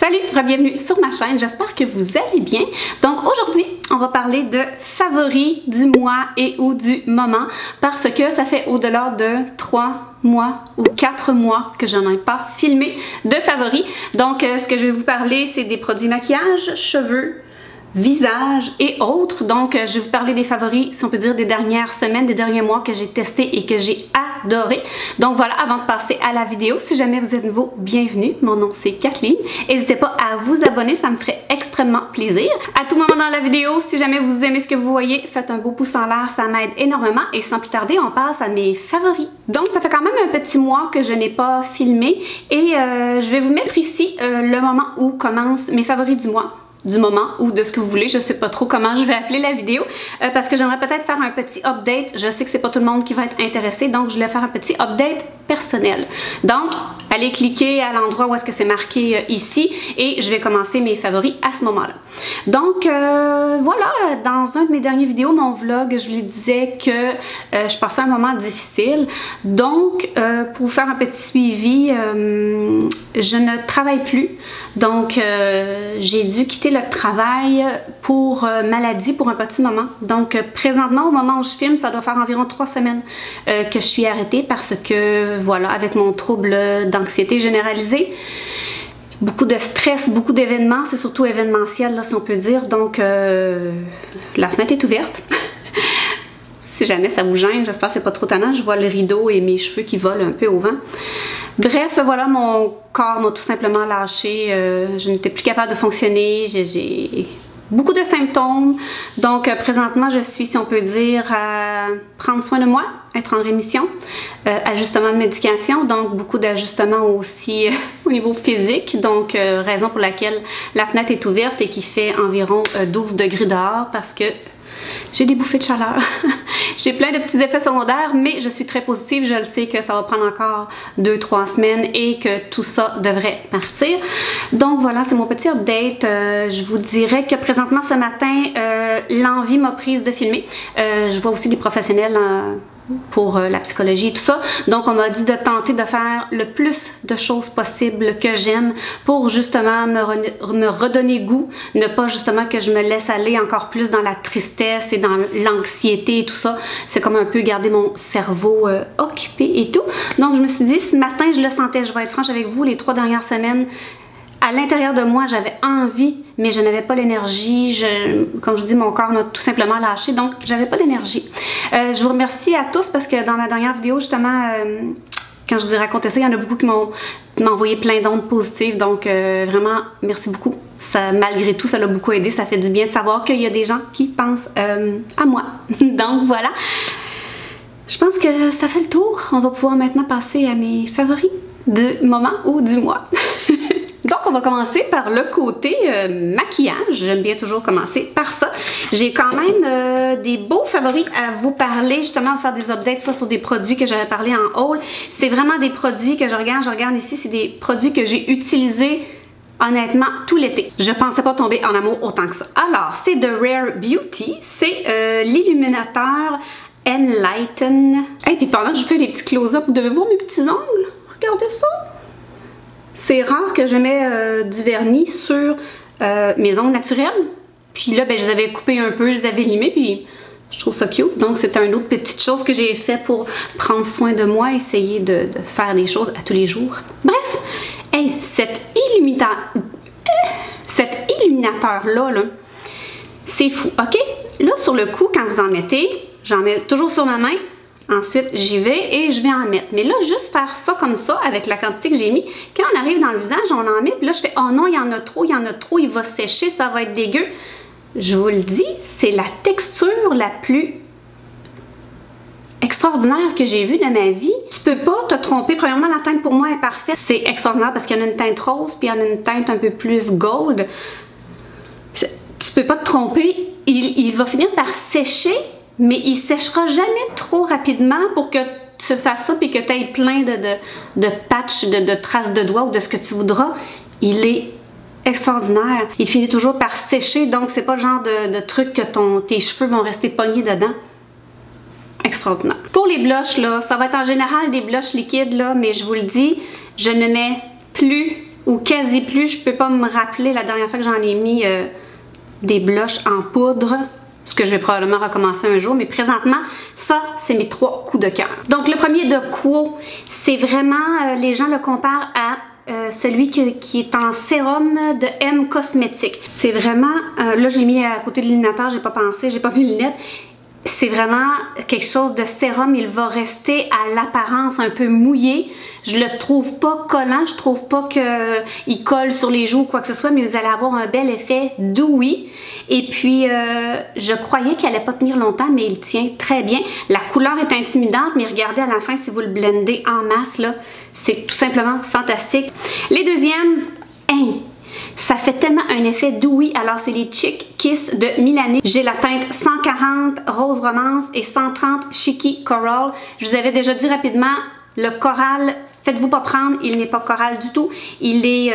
Salut, bienvenue sur ma chaîne, j'espère que vous allez bien. Donc aujourd'hui, on va parler de favoris du mois et ou du moment parce que ça fait au-delà de 3 mois ou 4 mois que je n'en ai pas filmé de favoris. Donc ce que je vais vous parler, c'est des produits maquillage, cheveux, visage et autres. Donc je vais vous parler des favoris, si on peut dire, des dernières semaines, des derniers mois que j'ai testé et que j'ai adoré. Donc voilà, avant de passer à la vidéo, si jamais vous êtes nouveau, bienvenue. Mon nom c'est Kathleen. N'hésitez pas à vous abonner, ça me ferait extrêmement plaisir. À tout moment dans la vidéo, si jamais vous aimez ce que vous voyez, faites un beau pouce en l'air, ça m'aide énormément. Et sans plus tarder, on passe à mes favoris. Donc ça fait quand même un petit mois que je n'ai pas filmé et je vais vous mettre ici le moment où commencent mes favoris du mois. Du moment ou de ce que vous voulez, je sais pas trop comment je vais appeler la vidéo parce que j'aimerais peut-être faire un petit update. Je sais que c'est pas tout le monde qui va être intéressé, donc je voulais faire un petit update personnel. Donc allez cliquer à l'endroit où est-ce que c'est marqué ici et je vais commencer mes favoris à ce moment-là. Donc voilà, dans un de mes dernières vidéos, mon vlog, je vous disais que je passais un moment difficile. Donc pour vous faire un petit suivi, je ne travaille plus. Donc j'ai dû quitter le travail pour maladie pour un petit moment. Donc présentement, au moment où je filme, ça doit faire environ 3 semaines que je suis arrêtée parce que voilà, avec mon trouble d'anxiété généralisée, beaucoup de stress, beaucoup d'événements, c'est surtout événementiel là, si on peut dire. Donc la fenêtre est ouverte. Si jamais ça vous gêne, j'espère que c'est pas trop tannant. Je vois le rideau et mes cheveux qui volent un peu au vent. Bref, voilà, mon corps m'a tout simplement lâché. Je n'étais plus capable de fonctionner. J'ai beaucoup de symptômes. Donc, présentement, je suis, si on peut dire, à prendre soin de moi, être en rémission, ajustement de médication, donc beaucoup d'ajustements aussi au niveau physique. Donc, raison pour laquelle la fenêtre est ouverte et qui fait environ 12 degrés dehors parce que j'ai des bouffées de chaleur. J'ai plein de petits effets secondaires, mais je suis très positive. Je le sais que ça va prendre encore 2-3 semaines et que tout ça devrait partir. Donc voilà, c'est mon petit update. Je vous dirais que présentement, ce matin, l'envie m'a prise de filmer. Je vois aussi des professionnels pour la psychologie et tout ça. Donc on m'a dit de tenter de faire le plus de choses possibles que j'aime pour justement me redonner goût, ne pas justement que je me laisse aller encore plus dans la tristesse et dans l'anxiété et tout ça. C'est comme un peu garder mon cerveau occupé et tout. Donc je me suis dit, ce matin je le sentais, je vais être franche avec vous, les 3 dernières semaines, à l'intérieur de moi, j'avais envie, mais je n'avais pas l'énergie. Comme je vous dis, mon corps m'a tout simplement lâché, donc j'avais pas d'énergie. Je vous remercie à tous parce que dans ma dernière vidéo, justement, quand je vous ai raconté ça, il y en a beaucoup qui m'ont envoyé plein d'ondes positives. Donc vraiment, merci beaucoup. Ça, malgré tout, ça l'a beaucoup aidé. Ça fait du bien de savoir qu'il y a des gens qui pensent à moi. Donc voilà. Je pense que ça fait le tour. On va pouvoir maintenant passer à mes favoris du moment ou du mois. Donc, on va commencer par le côté maquillage. J'aime bien toujours commencer par ça. J'ai quand même des beaux favoris à vous parler, justement, faire des updates, soit sur des produits que j'avais parlé en haul. C'est vraiment des produits que je regarde ici, c'est des produits que j'ai utilisés honnêtement tout l'été. Je pensais pas tomber en amour autant que ça. Alors, c'est de Rare Beauty. C'est l'illuminateur Enlighten. Et puis pendant que je fais des petits close-up, vous devez voir mes petits ongles. Regardez ça. C'est rare que je mets du vernis sur mes ongles naturels. Puis là, ben, je les avais coupés un peu, je les avais limés, puis je trouve ça cute. Donc, c'était une autre petite chose que j'ai fait pour prendre soin de moi, essayer de faire des choses à tous les jours. Bref, hey, cet illuminateur-là, là, c'est fou, OK? Là, sur le coup, quand vous en mettez, j'en mets toujours sur ma main. Ensuite, j'y vais et je vais en mettre. Mais là, juste faire ça comme ça, avec la quantité que j'ai mis, quand on arrive dans le visage, on en met, puis là, je fais « Oh non, il y en a trop, il va sécher, ça va être dégueu. » Je vous le dis, c'est la texture la plus extraordinaire que j'ai vue de ma vie. Tu peux pas te tromper. Premièrement, la teinte pour moi est parfaite. C'est extraordinaire parce qu'il y en a une teinte rose, puis il y en a une teinte un peu plus gold. Tu peux pas te tromper. Il va finir par sécher, mais il séchera jamais trop rapidement pour que tu fasses ça et que tu aies plein de patchs, de traces de doigts ou de ce que tu voudras. Il est extraordinaire. Il finit toujours par sécher, donc c'est pas le genre de truc que tes cheveux vont rester pognés dedans. Extraordinaire. Pour les blushs, là, ça va être en général des blushs liquides, là, mais je vous le dis, je ne mets plus ou quasi plus. Je peux pas me rappeler la dernière fois que j'en ai mis des blushs en poudre. Ce que je vais probablement recommencer un jour, mais présentement, ça, c'est mes 3 coups de cœur. Donc, le premier de Quo, c'est vraiment, les gens le comparent à celui qui est en sérum de M Cosmetics. C'est vraiment, là, je l'ai mis à côté de l'illuminateur, j'ai pas pensé, j'ai pas mis les lunettes. C'est vraiment quelque chose de sérum, il va rester à l'apparence un peu mouillé. Je le trouve pas collant, je trouve pas qu'il colle sur les joues ou quoi que ce soit, mais vous allez avoir un bel effet dewy. Et puis, je croyais qu'il allait pas tenir longtemps, mais il tient très bien. La couleur est intimidante, mais regardez à la fin, si vous le blendez en masse, là, c'est tout simplement fantastique. Les deuxièmes, ça fait tellement un effet dewy. Alors, c'est les Chic Kiss de Milani. J'ai la teinte 140 Rose Romance et 130 Cheeky Coral. Je vous avais déjà dit rapidement, le coral, faites-vous pas prendre, il n'est pas coral du tout. Il est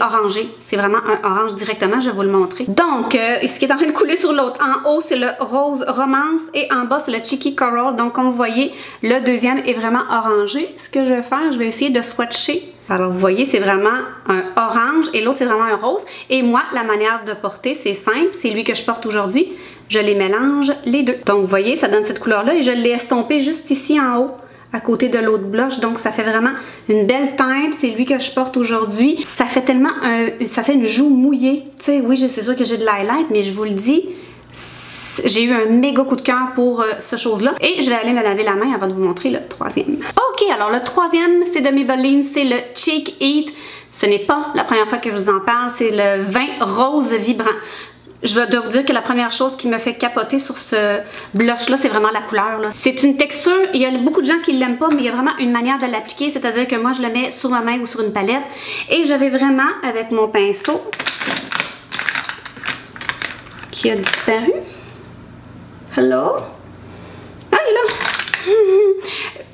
orangé. C'est vraiment un orange directement, je vais vous le montrer. Donc, ce qui est en train de couler sur l'autre, en haut, c'est le Rose Romance et en bas, c'est le Cheeky Coral. Donc, comme vous voyez, le deuxième est vraiment orangé. Ce que je vais faire, je vais essayer de swatcher. Alors, vous voyez, c'est vraiment un orange et l'autre, c'est vraiment un rose. Et moi, la manière de porter, c'est simple. C'est lui que je porte aujourd'hui. Je les mélange, les deux. Donc, vous voyez, ça donne cette couleur-là et je l'ai estompé juste ici en haut, à côté de l'autre blush. Donc, ça fait vraiment une belle teinte. C'est lui que je porte aujourd'hui. Ça fait tellement ça fait une joue mouillée. Tu sais, oui, c'est sûr que j'ai de l'highlight, mais je vous le dis, j'ai eu un méga coup de cœur pour ce chose-là. Et je vais aller me laver la main avant de vous montrer le troisième. Ok, alors le troisième, c'est de Maybelline, c'est le Cheek Eat. Ce n'est pas la première fois que je vous en parle, c'est le vin rose vibrant. Je dois vous dire que la première chose qui me fait capoter sur ce blush-là, c'est vraiment la couleur. C'est une texture, il y a beaucoup de gens qui ne l'aiment pas, mais il y a vraiment une manière de l'appliquer, c'est-à-dire que moi, je le mets sur ma main ou sur une palette. Et je vais vraiment, avec mon pinceau, qui a disparu. Hello? Ah, il est là!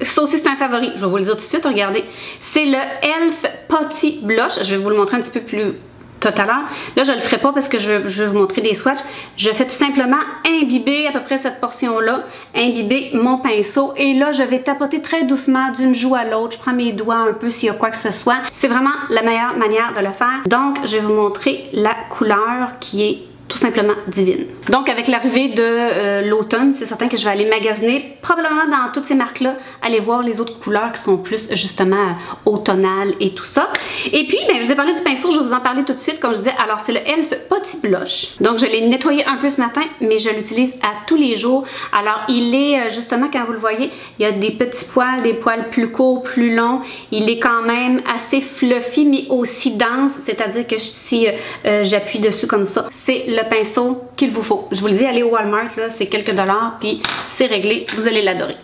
Ça aussi, c'est un favori. Je vais vous le dire tout de suite, regardez. C'est le e.l.f. Putty Blush. Je vais vous le montrer un petit peu plus tout à l'heure. Là, je le ferai pas parce que je vais vous montrer des swatchs. Je fais tout simplement imbiber à peu près cette portion-là, imbiber mon pinceau. Et là, je vais tapoter très doucement d'une joue à l'autre. Je prends mes doigts un peu s'il y a quoi que ce soit. C'est vraiment la meilleure manière de le faire. Donc, je vais vous montrer la couleur qui est tout simplement divine. Donc, avec l'arrivée de l'automne, c'est certain que je vais aller magasiner, probablement dans toutes ces marques-là, aller voir les autres couleurs qui sont plus, justement, automnales et tout ça. Et puis, ben, je vous ai parlé du pinceau, je vais vous en parler tout de suite, comme je disais. Alors, c'est le e.l.f. Putty Blush. Donc, je l'ai nettoyé un peu ce matin, mais je l'utilise à tous les jours. Alors, il est, justement, quand vous le voyez, il y a des petits poils, des poils plus courts, plus longs. Il est quand même assez fluffy, mais aussi dense, c'est-à-dire que si j'appuie dessus comme ça, c'est le pinceau qu'il vous faut. Je vous le dis, allez au Walmart, c'est quelques dollars, puis c'est réglé, vous allez l'adorer.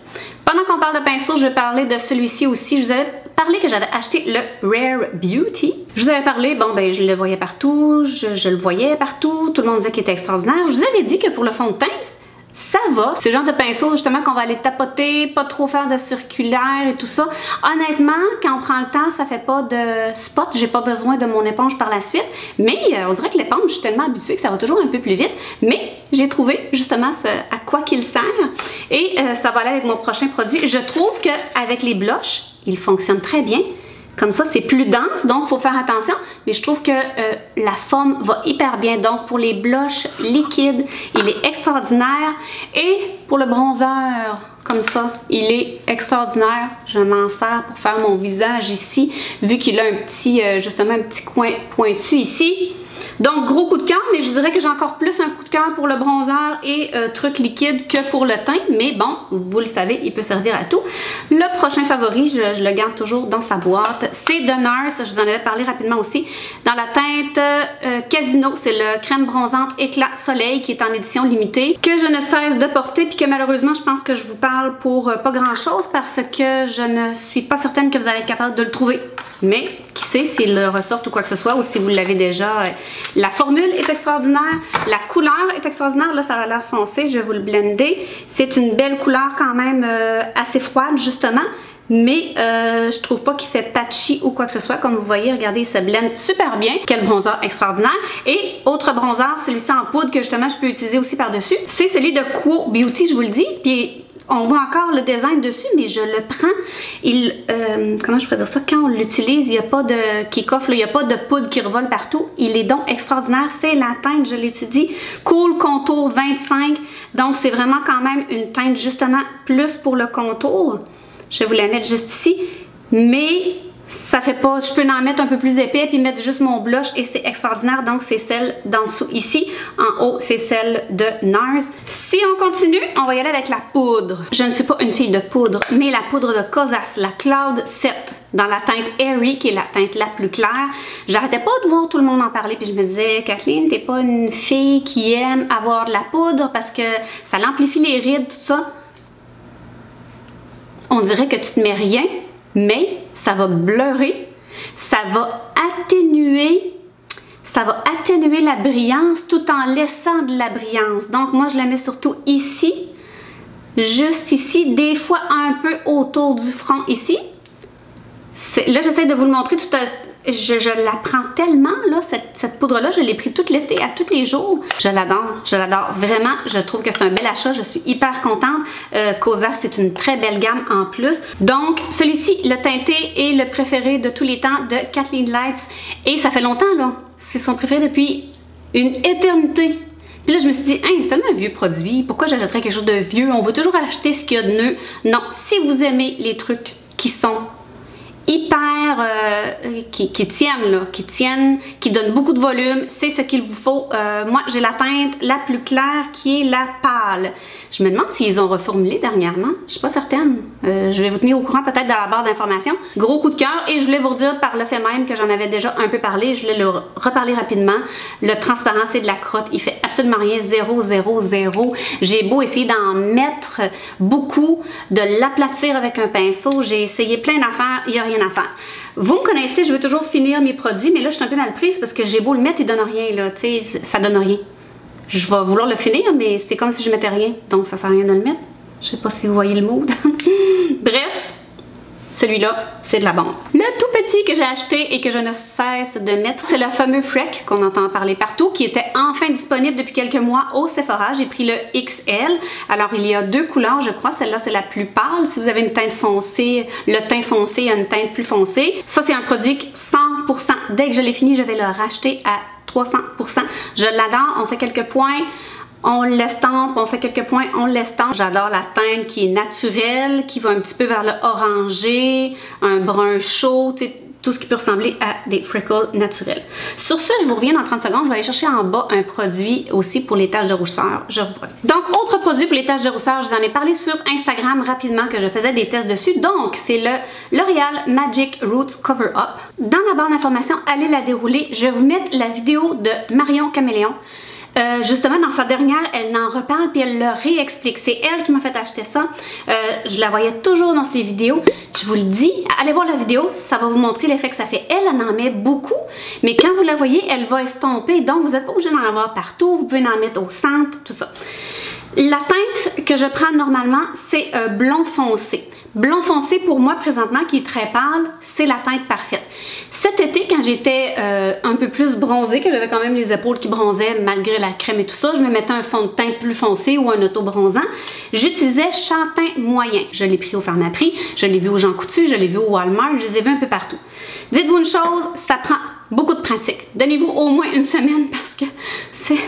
Pendant qu'on parle de pinceau, je vais parler de celui-ci aussi. Je vous avais parlé que j'avais acheté le Rare Beauty. Je vous avais parlé, bon ben je le voyais partout, je le voyais partout, tout le monde disait qu'il était extraordinaire. Je vous avais dit que pour le fond de teint, ça va. C'est le genre de pinceau justement qu'on va aller tapoter, pas trop faire de circulaire et tout ça. Honnêtement, quand on prend le temps, ça fait pas de spot. J'ai pas besoin de mon éponge par la suite. Mais on dirait que l'éponge, je suis tellement habituée que ça va toujours un peu plus vite. Mais j'ai trouvé justement à quoi qu'il sert. Et ça va aller avec mon prochain produit. Je trouve qu'avec les blushs, il fonctionne très bien. Comme ça, c'est plus dense, donc il faut faire attention. Mais je trouve que la forme va hyper bien. Donc, pour les blushs liquides, il est extraordinaire. Et pour le bronzer, comme ça, il est extraordinaire. Je m'en sers pour faire mon visage ici, vu qu'il a un petit, justement, un petit coin pointu ici. Donc, gros coup de cœur, mais je dirais que j'ai encore plus un coup de cœur pour le bronzer et truc liquide que pour le teint. Mais bon, vous le savez, il peut servir à tout. Le prochain favori, je le garde toujours dans sa boîte. C'est de NARS, je vous en avais parlé rapidement aussi. Dans la teinte Casino, c'est le crème bronzante Éclat Soleil qui est en édition limitée, que je ne cesse de porter, puis que malheureusement, je pense que je vous parle pour pas grand-chose parce que je ne suis pas certaine que vous allez être capable de le trouver. Mais qui sait s'il ressort ou quoi que ce soit, ou si vous l'avez déjà. La formule est extraordinaire, la couleur est extraordinaire. Là, ça a l'air foncé, je vais vous le blender. C'est une belle couleur quand même assez froide, justement. Mais je trouve pas qu'il fait patchy ou quoi que ce soit. Comme vous voyez, regardez, il se blende super bien. Quel bronzer extraordinaire. Et autre bronzer, celui-ci en poudre que justement je peux utiliser aussi par-dessus. C'est celui de Quo Beauty, je vous le dis. Puis On voit encore le design dessus, mais je le prends. Comment je pourrais dire ça? Quand on l'utilise, il n'y a pas de kick-off, il n'y a pas de poudre qui revole partout. Il est donc extraordinaire. C'est la teinte, je l'étudie. Cool Contour 25. Donc, c'est vraiment quand même une teinte justement plus pour le contour. Je vais vous la mettre juste ici. Mais ça fait pas, je peux en mettre un peu plus épais puis mettre juste mon blush et c'est extraordinaire. Donc c'est celle d'en dessous ici. En haut, c'est celle de NARS. Si on continue, on va y aller avec la poudre. Je ne suis pas une fille de poudre, mais la poudre de Kosas, la Cloud 7, dans la teinte Airy, qui est la teinte la plus claire. J'arrêtais pas de voir tout le monde en parler puis je me disais, Kathleen, t'es pas une fille qui aime avoir de la poudre parce que ça l'amplifie les rides, tout ça. On dirait que tu te mets rien, mais ça va bleurer, ça va atténuer la brillance tout en laissant de la brillance. Donc moi je la mets surtout ici, juste ici, des fois un peu autour du front ici. Là j'essaie de vous le montrer tout à je la prends tellement, là, cette poudre-là, je l'ai pris tout l'été, à tous les jours. Je l'adore, vraiment, je trouve que c'est un bel achat, je suis hyper contente. Kosas, c'est une très belle gamme en plus. Donc, celui-ci, le teinté, est le préféré de tous les temps de Kathleen Lights. Et ça fait longtemps, là, c'est son préféré depuis une éternité. Puis là, je me suis dit, hein, c'est tellement un vieux produit, pourquoi j'achèterais quelque chose de vieux? On veut toujours acheter ce qu'il y a de neuf. Non, si vous aimez les trucs qui sont hyper qui tiennent là, qui donnent beaucoup de volume, c'est ce qu'il vous faut. Moi j'ai la teinte la plus claire qui est la pâle. Je me demande s'ils ont reformulé dernièrement, je suis pas certaine. Je vais vous tenir au courant peut-être dans la barre d'informations. Gros coup de cœur et je voulais vous redire par le fait même que j'en avais déjà un peu parlé, je voulais le reparler rapidement. Le transparent c'est de la crotte, il fait absolument rien, 0, 0, 0. J'ai beau essayer d'en mettre beaucoup, de l'aplatir avec un pinceau, j'ai essayé plein d'affaires, il n'y a rien à faire. Vous me connaissez, je veux toujours finir mes produits, mais là je suis un peu mal prise parce que j'ai beau le mettre, il donne rien là, tu sais, ça donne rien. Je vais vouloir le finir, mais c'est comme si je mettais rien, donc ça sert à rien de le mettre. Je sais pas si vous voyez le mood. Bref, celui-là, c'est de la bombe. Le tout petit que j'ai acheté et que je ne cesse de mettre, c'est le fameux Freck qu'on entend parler partout, qui était enfin disponible depuis quelques mois au Sephora. J'ai pris le XL. Alors, il y a deux couleurs, je crois. Celle-là, c'est la plus pâle. Si vous avez une teinte foncée, le teint foncé, il y a une teinte plus foncée. Ça, c'est un produit 100%. Dès que je l'ai fini, je vais le racheter à 300%. Je l'adore. On fait quelques points. On l'estampe, on fait quelques points, on l'estampe. J'adore la teinte qui est naturelle, qui va un petit peu vers le orangé, un brun chaud, tout ce qui peut ressembler à des freckles naturels. Sur ce, je vous reviens dans 30 secondes. Je vais aller chercher en bas un produit aussi pour les taches de rousseur. Je reviens. Donc, autre produit pour les taches de rousseur, je vous en ai parlé sur Instagram rapidement que je faisais des tests dessus. Donc, c'est le L'Oréal Magic Roots Cover Up. Dans la barre d'informations, allez la dérouler. Je vais vous mettre la vidéo de Marion Caméléon. Justement, dans sa dernière, elle en reparle puis elle le réexplique. C'est elle qui m'a fait acheter ça. Je la voyais toujours dans ses vidéos. Je vous le dis, allez voir la vidéo, ça va vous montrer l'effet que ça fait. Elle en met beaucoup, mais quand vous la voyez, elle va estomper. Donc, vous n'êtes pas obligé d'en avoir partout. Vous pouvez en mettre au centre, tout ça. La teinte que je prends normalement, c'est blond foncé. Blond foncé, pour moi, présentement, qui est très pâle, c'est la teinte parfaite. Cet été, quand j'étais un peu plus bronzée, que j'avais quand même les épaules qui bronzaient malgré la crème et tout ça, je me mettais un fond de teint plus foncé ou un auto-bronzant. J'utilisais Chantin moyen. Je l'ai pris au Pharmaprix, je l'ai vu au Jean Coutu, je l'ai vu au Walmart, je les ai vus un peu partout. Dites-vous une chose, ça prend beaucoup de pratique. Donnez-vous au moins une semaine parce que c'est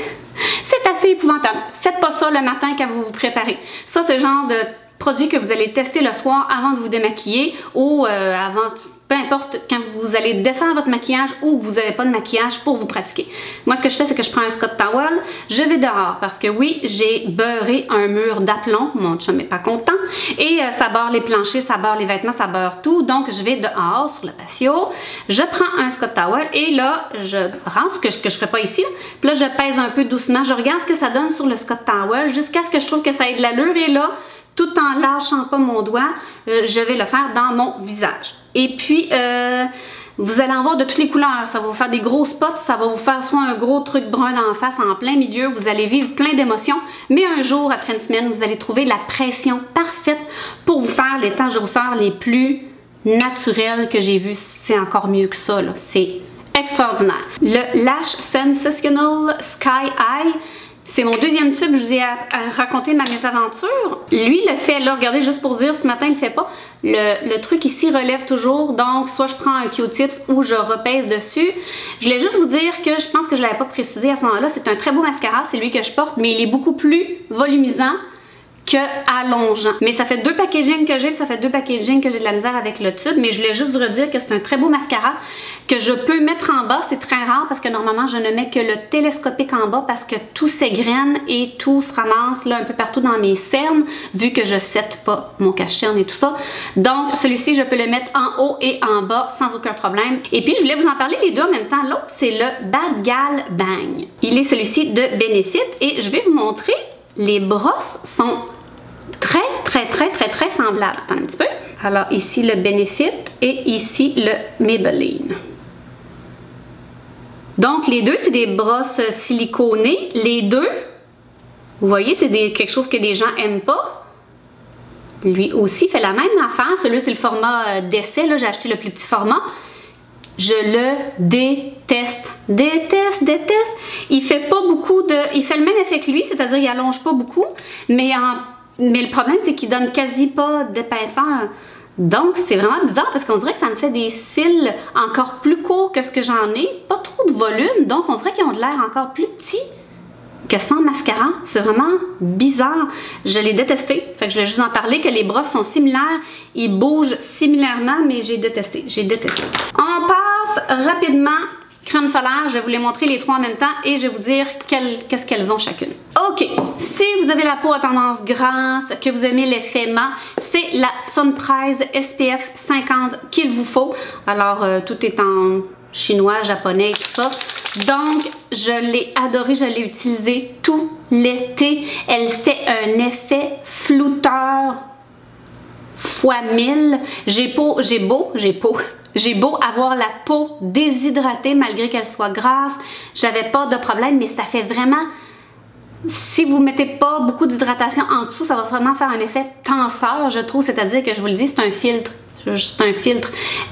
assez épouvantable. Faites pas ça le matin quand vous vous préparez. Ça, c'est le genre de produit que vous allez tester le soir avant de vous démaquiller ou avant, peu importe, quand vous allez défaire votre maquillage ou que vous n'avez pas de maquillage pour vous pratiquer. Moi, ce que je fais, c'est que je prends un Scott Towel, je vais dehors parce que oui, j'ai beurré un mur d'aplomb, mon chum n'est pas content, et ça beurre les planchers, ça beurre les vêtements, ça beurre tout, donc je vais dehors sur le patio, je prends un Scott Towel et là, je rends ce que je ferai pas ici, puis là, je pèse un peu doucement, je regarde ce que ça donne sur le Scott Towel jusqu'à ce que je trouve que ça ait de l'allure et là, tout en lâchant pas mon doigt, je vais le faire dans mon visage. Et puis, vous allez en voir de toutes les couleurs. Ça va vous faire des gros spots, ça va vous faire soit un gros truc brun en face, en plein milieu. Vous allez vivre plein d'émotions. Mais un jour, après une semaine, vous allez trouver la pression parfaite pour vous faire les taches de rousseur les plus naturelles que j'ai vues. C'est encore mieux que ça, là. C'est extraordinaire. Le Lash Sensational Sky Eye. C'est mon deuxième tube, je vous ai raconté ma mésaventure. Lui le fait, là, regardez, juste pour dire, ce matin il le fait pas. Le truc ici relève toujours, donc soit je prends un Q-tips ou je repèse dessus. Je voulais juste vous dire que je pense que je l'avais pas précisé à ce moment-là, c'est un très beau mascara, c'est lui que je porte, mais il est beaucoup plus volumisant que allongeant. Mais ça fait 2 packagings que j'ai, puis ça fait 2 packagings que j'ai de la misère avec le tube, mais je voulais juste vous redire que c'est un très beau mascara que je peux mettre en bas. C'est très rare parce que normalement je ne mets que le télescopique en bas parce que tout s'égrène et tout se ramasse là un peu partout dans mes cernes vu que je sette pas mon cache-cerne et tout ça. Donc celui-ci je peux le mettre en haut et en bas sans aucun problème. Et puis je voulais vous en parler les deux en même temps. L'autre c'est le Bad Gal Bang. Il est celui-ci de Benefit et je vais vous montrer. Les brosses sont très semblables. Attends un petit peu. Alors ici le Benefit et ici le Maybelline. Donc les deux c'est des brosses siliconées. Les deux, vous voyez, c'est quelque chose que les gens aiment pas. Lui aussi fait la même affaire. Celui-là c'est le format d'essai. Là j'ai acheté le plus petit format. Je le déteste. Déteste. Il fait pas beaucoup de... Il fait le même effet que lui, c'est-à-dire qu'il allonge pas beaucoup, mais le problème, c'est qu'il donne quasi pas d'épaisseur. Donc, c'est vraiment bizarre parce qu'on dirait que ça me fait des cils encore plus courts que ce que j'en ai. Pas trop de volume, donc on dirait qu'ils ont de l'air encore plus petits que sans mascara. C'est vraiment bizarre. Je l'ai détesté. Fait que je voulais juste en parler que les brosses sont similaires. Ils bougent similairement, mais j'ai détesté. On passe rapidement. Crème solaire, je vais vous les montrer les trois en même temps et je vais vous dire qu'est-ce qu'elles ont chacune. Ok, si vous avez la peau à tendance grasse, que vous aimez l'effet mat, c'est la Sunprise SPF 50 qu'il vous faut. Alors, tout est en chinois, japonais et tout ça. Donc, je l'ai adoré, je l'ai utilisé tout l'été. Elle fait un effet flouteur fois 1000. J'ai beau avoir la peau déshydratée malgré qu'elle soit grasse, j'avais pas de problème, mais ça fait vraiment... Si vous mettez pas beaucoup d'hydratation en dessous, ça va vraiment faire un effet tenseur, je trouve, c'est-à-dire que je vous le dis, c'est un filtre.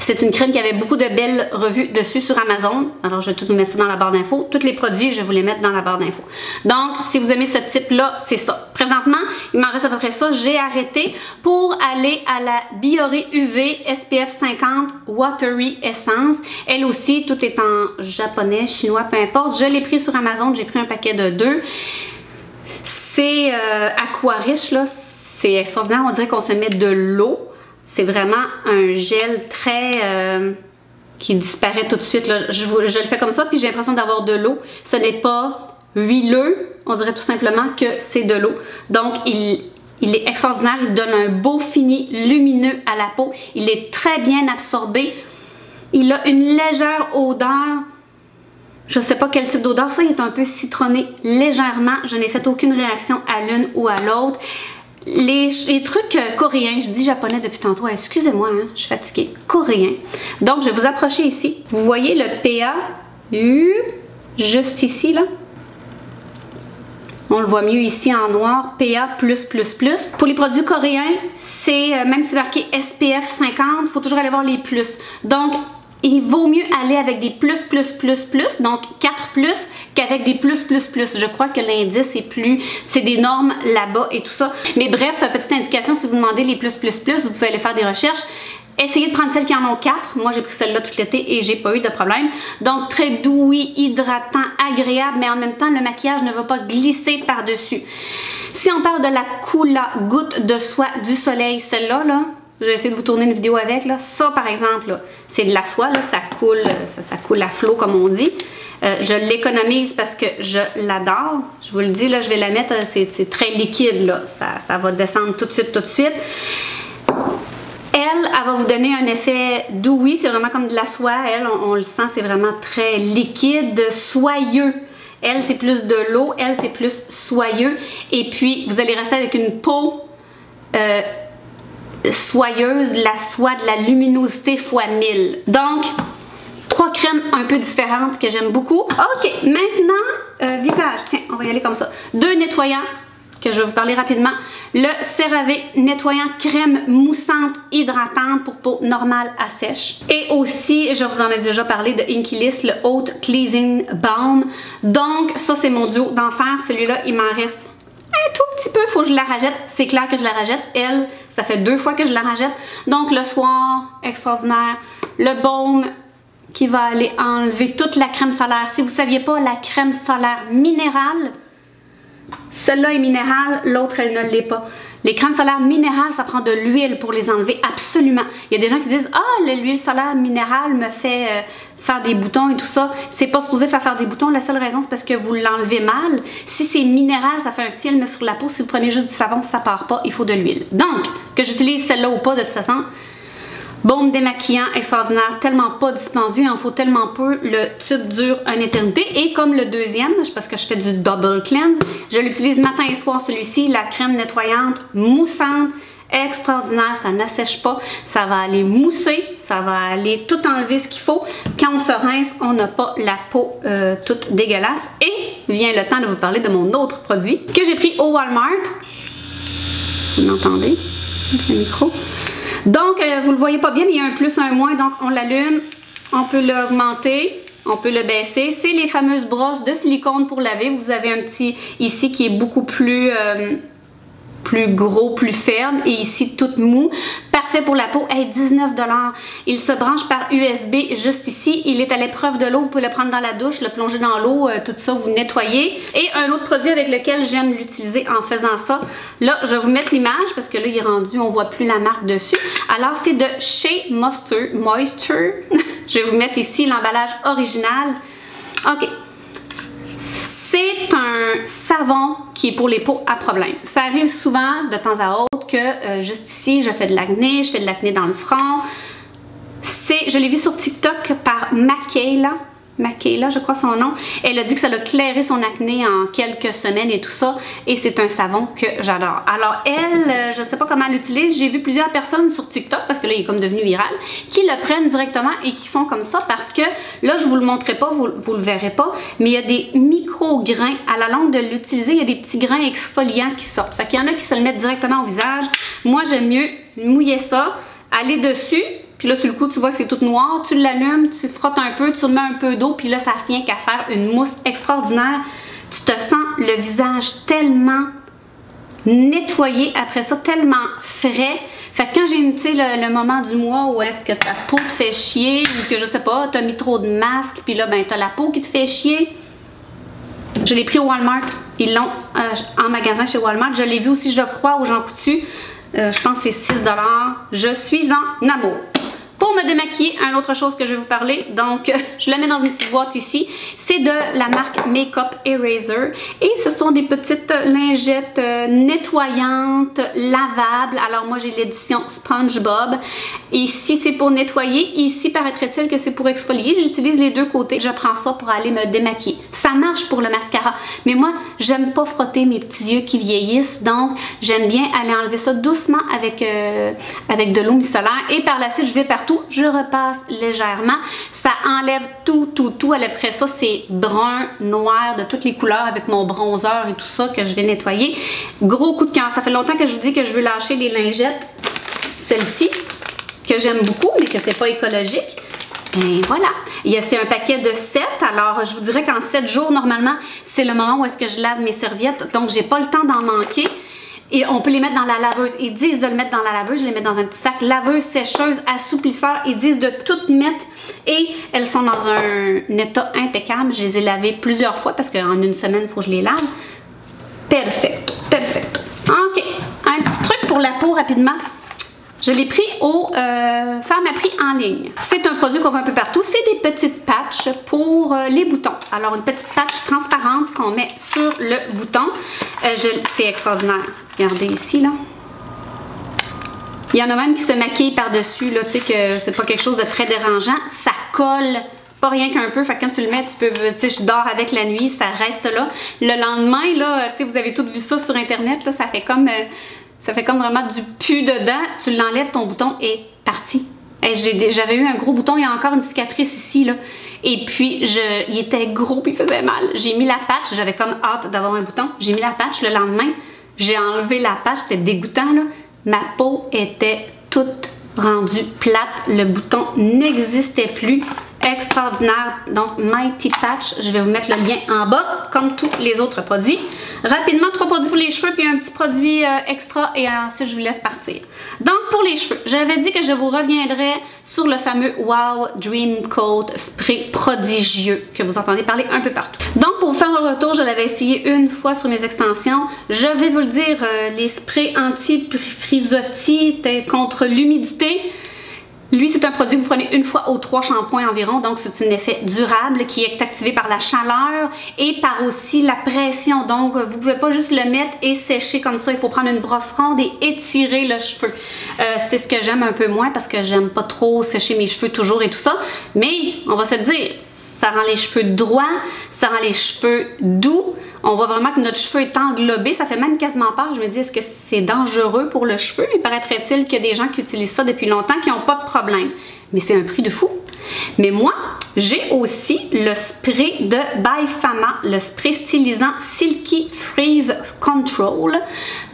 C'est une crème qui avait beaucoup de belles revues dessus sur Amazon. Alors, je vais tout vous mettre ça dans la barre d'infos. Tous les produits, je vais vous les mettre dans la barre d'infos. Donc, si vous aimez ce type-là, c'est ça. Présentement, il m'en reste à peu près ça. J'ai arrêté pour aller à la Bioré UV SPF 50 Watery Essence. Elle aussi, tout est en japonais, chinois, peu importe. Je l'ai pris sur Amazon. J'ai pris un paquet de 2. C'est Aquarish, là. C'est extraordinaire. On dirait qu'on se met de l'eau. C'est vraiment un gel très... qui disparaît tout de suite. Là. Je le fais comme ça, puis j'ai l'impression d'avoir de l'eau. Ce n'est pas huileux, on dirait tout simplement que c'est de l'eau. Donc, il est extraordinaire. Il donne un beau fini lumineux à la peau. Il est très bien absorbé. Il a une légère odeur. Je ne sais pas quel type d'odeur. Ça, il est un peu citronné légèrement. Je n'ai fait aucune réaction à l'une ou à l'autre. Les trucs coréens, je dis japonais depuis tantôt, excusez-moi, hein, je suis fatiguée, coréen. Donc, je vais vous approcher ici. Vous voyez le PA, juste ici, là. On le voit mieux ici en noir, PA+++. Pour les produits coréens, c'est, même si c'est marqué SPF 50, il faut toujours aller voir les plus. Donc, il vaut mieux aller avec des plus, donc 4 plus, qu'avec des plus. Je crois que l'indice est plus, c'est des normes là-bas et tout ça. Mais bref, petite indication, si vous demandez les plus, vous pouvez aller faire des recherches. Essayez de prendre celles qui en ont 4. Moi, j'ai pris celle-là tout l'été et j'ai pas eu de problème. Donc, très doux, hydratant, agréable, mais en même temps, le maquillage ne va pas glisser par-dessus. Si on parle de la Coola goutte de soie du soleil, celle-là, là, je vais essayer de vous tourner une vidéo avec. Là. Ça, par exemple, c'est de la soie. Là, ça coule à flot, comme on dit. Je l'économise parce que je l'adore. Je vous le dis, là, je vais la mettre. C'est très liquide. Là. Ça va descendre tout de suite. Elle va vous donner un effet doux. Oui, c'est vraiment comme de la soie. Elle, on le sent, c'est vraiment très liquide, soyeux. Elle, c'est plus de l'eau. Elle, c'est plus soyeux. Et puis, vous allez rester avec une peau... soyeuse, de la soie, de la luminosité fois 1000. Donc, 3 crèmes un peu différentes que j'aime beaucoup. Ok, maintenant, visage. Tiens, on va y aller comme ça. 2 nettoyants que je vais vous parler rapidement. Le CeraVe nettoyant crème moussante hydratante pour peau normale à sèche. Et aussi, je vous en ai déjà parlé de Inkey List, le Haute Cleansing Balm. Donc, ça, c'est mon duo d'enfer. Celui-là, il m'en reste un tout petit peu. Il faut que je la rajette. C'est clair que je la rajette. Elle, ça fait 2 fois que je la rajette. Donc, le soir, extraordinaire. Le baume qui va aller enlever toute la crème solaire. Si vous ne saviez pas, la crème solaire minérale, celle-là est minérale, l'autre elle ne l'est pas. Les crèmes solaires minérales, ça prend de l'huile pour les enlever, absolument. Il y a des gens qui disent « Ah, l'huile solaire minérale me fait faire des boutons et tout ça. » C'est pas supposé faire des boutons, la seule raison c'est parce que vous l'enlevez mal. Si c'est minéral, ça fait un film sur la peau. Si vous prenez juste du savon, ça part pas, il faut de l'huile. Donc, que j'utilise celle-là ou pas de toute façon, baume démaquillant extraordinaire, tellement pas dispendieux, il en faut tellement peu, le tube dure une éternité. Et comme le deuxième, parce que je fais du double cleanse, je l'utilise matin et soir celui-ci, la crème nettoyante moussante, extraordinaire, ça n'assèche pas, ça va aller mousser, ça va aller tout enlever ce qu'il faut. Quand on se rince, on n'a pas la peau toute dégueulasse. Et vient le temps de vous parler de mon autre produit que j'ai pris au Walmart. Vous m'entendez? Le micro. Donc, vous le voyez pas bien, mais il y a un plus, un moins. Donc, on l'allume, on peut l'augmenter, on peut le baisser. C'est les fameuses brosses de silicone pour laver. Vous avez un petit ici qui est beaucoup plus gros, plus ferme, et ici tout mou. Parfait pour la peau. Hey, 19 $. Il se branche par USB juste ici. Il est à l'épreuve de l'eau. Vous pouvez le prendre dans la douche, le plonger dans l'eau, tout ça, vous nettoyez. Et un autre produit avec lequel j'aime l'utiliser en faisant ça. Là, je vais vous mettre l'image parce que là, il est rendu, on voit plus la marque dessus. Alors, c'est de Shea Moisture. Je vais vous mettre ici l'emballage original. OK. C'est un savon qui est pour les peaux à problème. Ça arrive souvent de temps à autre que juste ici, je fais de l'acné, je fais de l'acné dans le front. Je l'ai vu sur TikTok par Makayla, je crois son nom. Elle a dit que ça l'a clairé son acné en quelques semaines et tout ça. Et c'est un savon que j'adore. Alors elle, je ne sais pas comment elle l'utilise. J'ai vu plusieurs personnes sur TikTok, parce que là il est comme devenu viral, qui le prennent directement et qui font comme ça, parce que là je vous le montrerai pas, vous le verrez pas, mais il y a des micro-grains. À la longue de l'utiliser, il y a des petits grains exfoliants qui sortent. Fait qu'il y en a qui se le mettent directement au visage. Moi j'aime mieux mouiller ça, aller dessus. Puis là, sur le coup, tu vois que c'est tout noir. Tu l'allumes, tu frottes un peu, tu mets un peu d'eau. Puis là, ça vient qu'à faire une mousse extraordinaire. Tu te sens le visage tellement nettoyé après ça, tellement frais. Fait que quand j'ai, tu sais, le moment du mois où est-ce que ta peau te fait chier, ou que je sais pas, t'as mis trop de masque, puis là, ben, t'as la peau qui te fait chier. Je l'ai pris au Walmart. Ils l'ont en magasin chez Walmart. Je l'ai vu aussi, je crois, au Jean Coutu. Je pense que c'est 6 $. Je suis en amour. Pour me démaquiller, une autre chose que je vais vous parler, donc je la mets dans une petite boîte ici, c'est de la marque Makeup Eraser et ce sont des petites lingettes nettoyantes, lavables. Alors moi j'ai l'édition SpongeBob. Ici c'est pour nettoyer, ici paraîtrait-il que c'est pour exfolier. J'utilise les deux côtés, je prends ça pour aller me démaquiller. Ça marche pour le mascara, mais moi j'aime pas frotter mes petits yeux qui vieillissent, donc j'aime bien aller enlever ça doucement avec de l'eau micellaire et par la suite je vais partout. Je repasse légèrement. Ça enlève tout. Après ça, c'est brun, noir, de toutes les couleurs avec mon bronzer et tout ça que je vais nettoyer. Gros coup de cœur. Ça fait longtemps que je vous dis que je veux lâcher les lingettes. Celle-ci, que j'aime beaucoup, mais que c'est pas écologique. Et voilà. C'est un paquet de 7. Alors, je vous dirais qu'en 7 jours, normalement, c'est le moment où est-ce que je lave mes serviettes. Donc, j'ai pas le temps d'en manquer. Et on peut les mettre dans la laveuse. Ils disent de le mettre dans la laveuse. Je les mets dans un petit sac. Laveuse, sécheuse, assouplisseur. Ils disent de tout mettre. Et elles sont dans un état impeccable. Je les ai lavées plusieurs fois parce qu'en une semaine, il faut que je les lave. Perfecto. Perfecto. OK. Un petit truc pour la peau rapidement. Je l'ai pris au Pharmaprix en ligne. C'est un produit qu'on voit un peu partout. C'est des petites patchs pour les boutons. Alors, une petite patch transparente qu'on met sur le bouton. C'est extraordinaire. Regardez ici, là. Il y en a même qui se maquillent par-dessus, là, tu sais, que c'est pas quelque chose de très dérangeant. Ça colle pas rien qu'un peu. Fait que quand tu le mets, tu peux, tu sais, je dors avec la nuit, ça reste là. Le lendemain, là, tu sais, vous avez tous vu ça sur Internet, là, ça fait comme vraiment du pu dedans. Tu l'enlèves, ton bouton est parti. J'avais eu un gros bouton, il y a encore une cicatrice ici, là. Et puis, il était gros puis il faisait mal. J'ai mis la patch, j'avais comme hâte d'avoir un bouton. J'ai mis la patch le lendemain. j'ai enlevé la patch, c'était dégoûtant là. Ma peau était toute rendue plate, le bouton n'existait plus. Extraordinaire. Donc, Mighty Patch, je vais vous mettre le lien en bas, comme tous les autres produits. Rapidement, 3 produits pour les cheveux, puis un petit produit extra, et ensuite, je vous laisse partir. Donc, pour les cheveux, j'avais dit que je vous reviendrai sur le fameux Wow Dream Coat Spray prodigieux, que vous entendez parler un peu partout. Donc, pour vous faire un retour, je l'avais essayé une fois sur mes extensions. Je vais vous le dire, les sprays anti-frisottis contre l'humidité. Lui, c'est un produit que vous prenez une fois aux 3 shampoings environ, donc c'est un effet durable qui est activé par la chaleur et par aussi la pression. Donc, vous pouvez pas juste le mettre et sécher comme ça. Il faut prendre une brosse ronde et étirer le cheveu. C'est ce que j'aime un peu moins parce que j'aime pas trop sécher mes cheveux toujours et tout ça. Mais, on va se dire, ça rend les cheveux droits, ça rend les cheveux doux. On voit vraiment que notre cheveu est englobé. Ça fait même quasiment peur. Je me dis, est-ce que c'est dangereux pour le cheveu? Il paraîtrait-il qu'il y a des gens qui utilisent ça depuis longtemps qui n'ont pas de problème. Mais c'est un prix de fou. Mais moi, j'ai aussi le spray de By Fama, le spray stylisant Silky Freeze Control.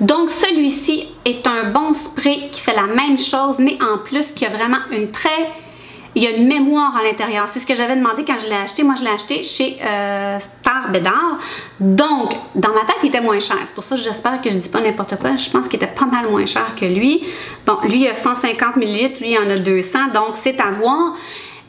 Donc, celui-ci est un bon spray qui fait la même chose, mais en plus, qui a vraiment une il y a une mémoire à l'intérieur. C'est ce que j'avais demandé quand je l'ai acheté. Moi, je l'ai acheté chez Star Bédard. Donc, dans ma tête, il était moins cher. C'est pour ça que j'espère que je dis pas n'importe quoi. Je pense qu'il était pas mal moins cher que lui. Bon, lui, il a 150 ml. Lui, il en a 200. Donc, c'est à voir.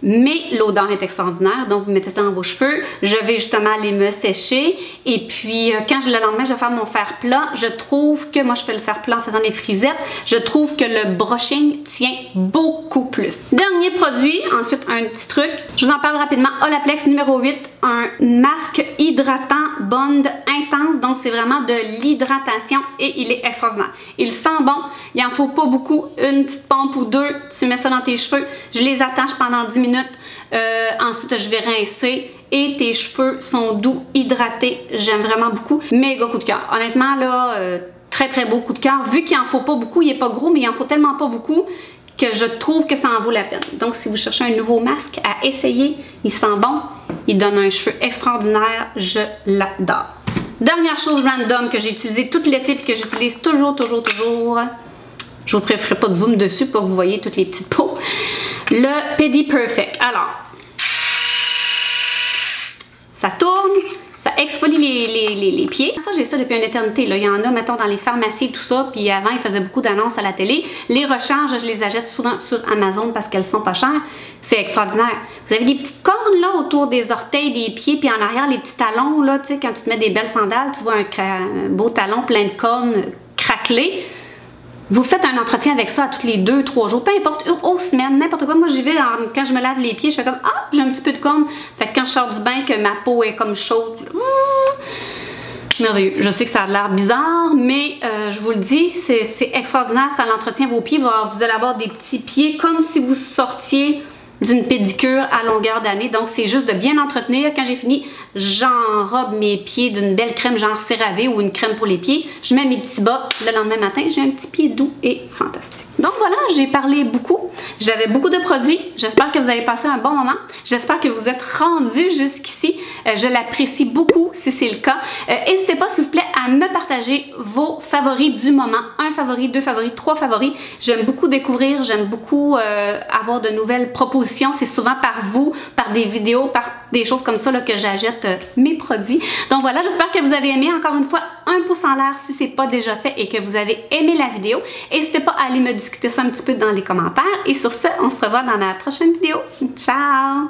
Mais l'odeur est extraordinaire, donc vous mettez ça dans vos cheveux. Je vais justement aller me sécher et puis quand le lendemain je vais faire mon fer plat, je trouve que, moi je fais le fer plat en faisant des frisettes, je trouve que le brushing tient beaucoup plus. Dernier produit, ensuite un petit truc, je vous en parle rapidement, Olaplex numéro 8, un masque hydratant Bond intense, donc c'est vraiment de l'hydratation et il est extraordinaire. Il sent bon, il en faut pas beaucoup, une petite pompe ou deux, tu mets ça dans tes cheveux, je les attache pendant 10 minutes. Ensuite, je vais rincer et tes cheveux sont doux, hydratés. J'aime vraiment beaucoup. Méga coup de cœur. Honnêtement, là, très très beau coup de cœur. Vu qu'il en faut pas beaucoup, il est pas gros, mais il en faut tellement pas beaucoup que je trouve que ça en vaut la peine. Donc, si vous cherchez un nouveau masque à essayer, il sent bon, il donne un cheveu extraordinaire. Je l'adore. Dernière chose random que j'ai utilisée tout l'été et que j'utilise toujours. Je vous ferai pas de zoom dessus pour que vous voyez toutes les petites peaux. Le Pedi Perfect. Alors, ça tourne, ça exfolie les pieds. Ça, j'ai ça depuis une éternité. Là. Il y en a, mettons, dans les pharmacies et tout ça. Puis avant, ils faisaient beaucoup d'annonces à la télé. Les recharges, je les achète souvent sur Amazon parce qu'elles sont pas chères. C'est extraordinaire. Vous avez des petites cornes là autour des orteils, des pieds, puis en arrière, les petits talons. Là, tu sais, quand tu te mets des belles sandales, tu vois un beau talon plein de cornes craquelées. Vous faites un entretien avec ça à tous les 2-3 jours, peu importe, aux semaines, n'importe quoi. Moi, j'y vais, quand je me lave les pieds, je fais comme, ah, j'ai un petit peu de corne. Fait que quand je sors du bain, que ma peau est comme chaude, merveilleux. Je sais que ça a l'air bizarre, mais je vous le dis, c'est extraordinaire, ça l'entretient vos pieds. Vous allez avoir des petits pieds comme si vous sortiez d'une pédicure à longueur d'année. Donc, c'est juste de bien entretenir. Quand j'ai fini, j'enrobe mes pieds d'une belle crème genre CeraVe ou une crème pour les pieds. Je mets mes petits bas. Le lendemain matin, j'ai un petit pied doux et fantastique. Donc voilà, j'ai parlé beaucoup. J'avais beaucoup de produits. J'espère que vous avez passé un bon moment. J'espère que vous êtes rendus jusqu'ici. Je l'apprécie beaucoup si c'est le cas. N'hésitez pas, s'il vous plaît, à me partager vos favoris du moment. 1 favori, 2 favoris, 3 favoris. J'aime beaucoup découvrir. J'aime beaucoup avoir de nouvelles propositions. C'est souvent par vous, par des vidéos, par des choses comme ça là, que j'achète mes produits. Donc voilà, j'espère que vous avez aimé. Encore une fois, un pouce en l'air si ce n'est pas déjà fait et que vous avez aimé la vidéo. N'hésitez pas à aller me discuter ça un petit peu dans les commentaires. Et sur ce, on se revoit dans ma prochaine vidéo. Ciao!